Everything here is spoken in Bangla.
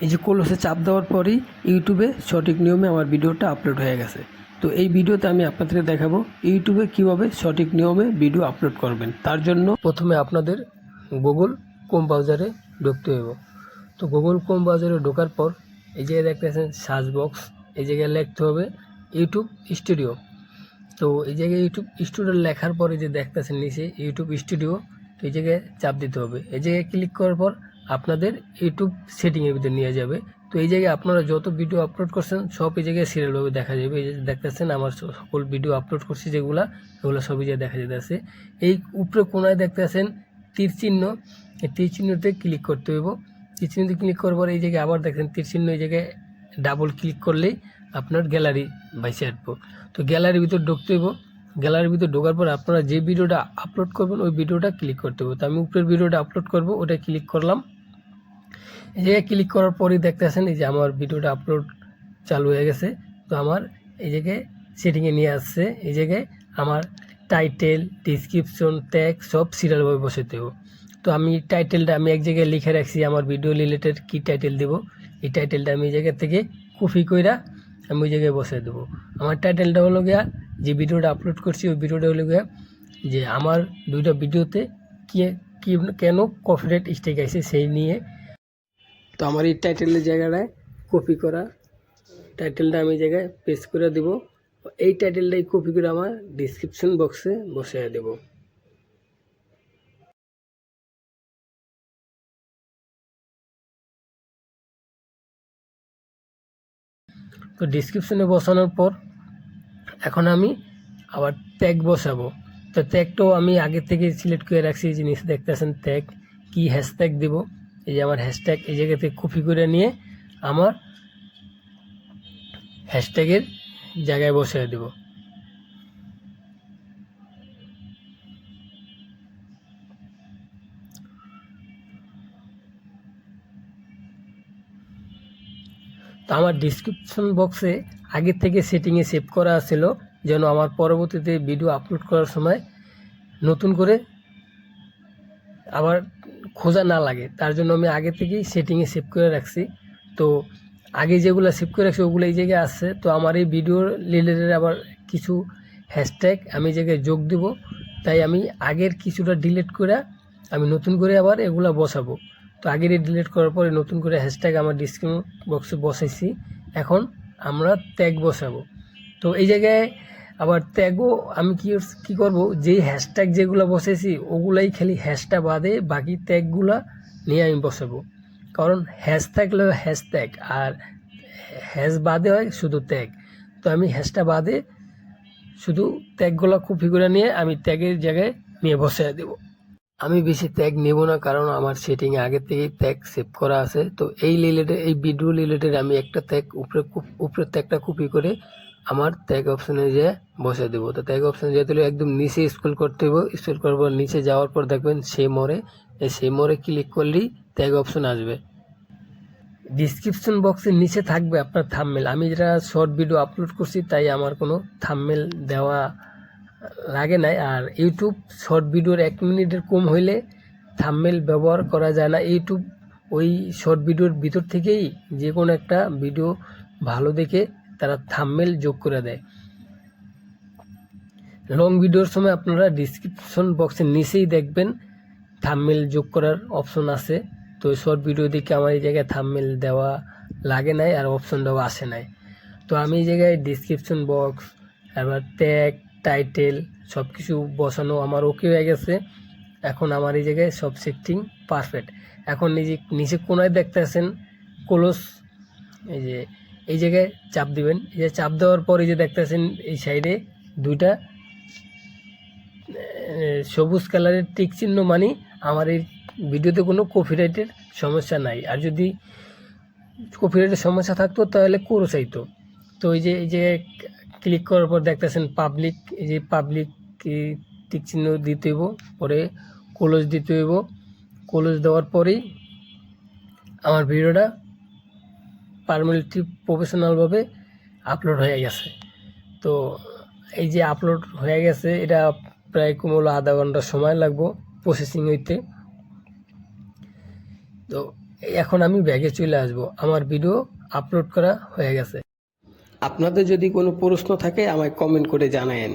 এই যে ক্লোজে চাপ দেওয়ার পরেই ইউটিউবে সঠিক নিয়মে আমার ভিডিওটা আপলোড হয়ে গেছে। তো এই ভিডিওতে আমি আপনাদেরকে দেখাবো ইউটিউবে কিভাবে সঠিক নিয়মে ভিডিও আপলোড করবেন। তার জন্য প্রথমে আপনাদের গুগল ক্রোম ব্রাউজারে ঢুকতে হবে। তো গুগল ক্রোম ব্রাউজারে ঢোকার পর এই জায়গায় দেখতেছেন সার্চ বক্স, এই জায়গায় লিখতে হবে ইউটিউব স্টুডিও। তো এই জায়গায় ইউটিউব স্টুডিও লেখার পরে যে দেখতেছেন নিচে ইউটিউব স্টুডিও, তো এই জায়গায় চাপ দিতে হবে। এই জায়গায় ক্লিক করার পর আপনাদের ইউটিউব সেটিংয়ের ভিতরে নিয়ে যাবে। তো এই জায়গায় আপনারা যত ভিডিও আপলোড করছেন সব এই জায়গায় সিরিয়ালভাবে দেখা যাবে। এই যে দেখতেছেন আমার সকল ভিডিও আপলোড করছি যেগুলো, এগুলো সব এই জায়গায় দেখা যেতেছে। এই উপরে কোনায় দেখতেছেন তীর চিহ্ন, এই তীর চিহ্নতে ক্লিক করতে হইব। তীর চিহ্নতে ক্লিক করার পর এই জায়গায় আবার দেখেন তীর চিহ্ন, এই জায়গায় ডাবল ক্লিক করলেই আপনার গ্যালারি বাইসে আসবো। তো গ্যালারির ভিতর ঢুকতে হইব। গ্যালারির ভিতর ঢোকার পর আপনারা যে ভিডিওটা আপলোড করবেন ওই ভিডিওটা ক্লিক করতে হবে। তো আমি উপরের ভিডিওটা আপলোড করব, ওটা ক্লিক করলাম। এই জায়গায় ক্লিক করার পরই দেখতেছেন এই যে আমার ভিডিওটা আপলোড চালু হয়ে গেছে। তো আমার এই জায়গায় সেটিংয়ে নিয়ে আসছে। এই জায়গায় আমার টাইটেল, ডিসক্রিপশন, ট্যাগ সব সিরিয়ালভাবে বসাতে হবে। তো আমি টাইটেলটা আমি এক জায়গায় লিখে রাখছি, আমার ভিডিও রিলেটেড কী টাইটেল দেবো, এই টাইটেলটা আমি এই জায়গা থেকে কপি কইরা আমি ওই জায়গায় বসাই দেবো। আমার টাইটেলটা হলো গিয়া, যে ভিডিওটা আপলোড করছি ওই ভিডিওটা হলো গিয়া যে আমার দুইটা ভিডিওতে কেন কপিরাইট স্ট্রাইক আছে সেই নিয়ে। তো আমার এই টাইটেলের জায়গাটায় কপি করা টাইটেলটা আমি জায়গায় পেস্ট করে দেব। এই টাইটেলটাই কপি করে আমার ডিসক্রিপশন বক্সে বসিয়ে দেব। তো ডিসক্রিপশনে বসানোর পর এখন আমি আবার ট্যাগ বসাবো। তো ট্যাগটাও আমি আগে থেকে সিলেক্ট করে রাখছি, এই জিনিস দেখতেছেন ট্যাগ কি হ্যাশট্যাগ দেব। এই যে আমার হ্যাশট্যাগ এই জায়গা থেকে কপি করে নিয়ে আমার হ্যাশট্যাগের জায়গায় বসিয়ে দেব। তো আমার ডিসক্রিপশন বক্সে আগে থেকে সেটিংয়ে সেভ করা ছিল, যেন আমার পরবর্তীতে ভিডিও আপলোড করার সময় নতুন করে আবার খোঁজা না লাগে, তার জন্য আমি আগে থেকেই সেটিংয়ে সেভ করে রাখছি। তো আগে যেগুলো সেভ করে রাখছি ওগুলো এই জায়গায় আসছে। তো আমার এই ভিডিওর রিলেটেড আবার কিছু হ্যাশট্যাগ আমি এই জায়গায় যোগ দেব, তাই আমি আগের কিছুটা ডিলিট করে আমি নতুন করে আবার এগুলো বসাবো। তো আগের ডিলিট করার পরে নতুন করে হ্যাশট্যাগ আমার ডিসক্রিপশন বক্সে বসাইছি। এখন আমরা ট্যাগ বসাবো। তো এই জায়গায় আবার ট্যাগও আমি কী করব, যেই হ্যাশট্যাগ যেগুলো বসেছি ওগুলাই খালি হ্যাশটা বাদে বাকি ট্যাগগুলো নিয়ে আমি বসাবো। কারণ হ্যাশ থাকলে হ্যাশট্যাগ আর হ্যাশ বাদে হয় শুধু ট্যাগ। তো আমি হ্যাশটা বাদে শুধু ট্যাগগুলো কপি করে নিয়ে আমি ট্যাগের জায়গায় নিয়ে বসিয়ে দেবো। আমি বেশি ট্যাগ নেব না, কারণ আমার সেটিংয়ে আগে থেকেই ট্যাগ সেভ করা আছে। তো এই রিলেটেড, এই ভিডিও রিলেটেড আমি একটা ট্যাগ উপরের ট্যাগটা কপি করে আমার ট্যাগ অপশানে যেয়ে বসে দেবো। তো ট্যাগ অপশানে যেতে হলে একদম নিচে স্ক্রল করতে হবে। স্ক্রল করার পর নিচে যাওয়ার পর দেখবেন সেই মোড়ে, এই সেই মোড়ে ক্লিক করলেই ট্যাগ অপশান আসবে। ডিসক্রিপশন বক্সের নিচে থাকবে আপনার থাম্বনেল। আমি যেটা শর্ট ভিডিও আপলোড করছি তাই আমার কোনো থাম্বনেল দেওয়া লাগে নাই। আর ইউটিউব শর্ট ভিডিওর 1 মিনিটের কম হইলে থাম্বনেল ব্যবহার করা যায় না। ইউটিউব ওই শর্ট ভিডিওর ভিতর থেকেই যে কোনো একটা ভিডিও ভালো দেখে তারা থাম্বনেল যোগ করে দেয়। লং ভিডিওর সময় আপনারা ডিসক্রিপশন বক্সের নিচেই দেখবেন থাম্বনেল যোগ করার অপশন আছে। তো শর্ট ভিডিও দেখে আমার এই জায়গায় থাম্বনেল দেওয়া লাগে নাই আর অপশন দেওয়া আসে নাই। তো আমি এই জায়গায় ডিসক্রিপশন বক্স, আবার ট্যাগ, টাইটেল সব কিছু বসানো আমার ওকে হয়ে গেছে। এখন আমার এই জায়গায় সব সেটিং পারফেক্ট। এখন নিচে কোনায় দেখতেছেন ক্লোজ, এই যে এই জায়গায় চাপ দিবেন। এই যে চাপ দেওয়ার পর এই যে দেখতেছেন এই সাইডে দুইটা সবুজ কালারের টিক চিহ্ন, মানে আমার এই ভিডিওতে কোনো কপিরাইটের সমস্যা নাই। আর যদি কপিরাইটের সমস্যা থাকতো তাহলে করে চাইতো। তো এই যে ক্লিক করার পর দেখতেছেন পাবলিক, এই যে পাবলিক টিক চিহ্ন দিতে হইব, পরে ক্লোজ দিতে হইব। ক্লোজ দেওয়ার পরেই আমার ভিডিওটা পার্মানেন্টলি প্রফেশনালভাবে আপলোড হয়ে গেছে। তো এই যে আপলোড হয়ে গেছে, এটা প্রায় কম হলো আধা ঘন্টা সময় লাগবো প্রসেসিং হইতে। তো এখন আমি ব্যাগে চলে আসব। আমার ভিডিও আপলোড করা হয়ে গেছে। আপনাদের যদি কোনো প্রশ্ন থাকে আমায় কমেন্ট করে জানায়েন।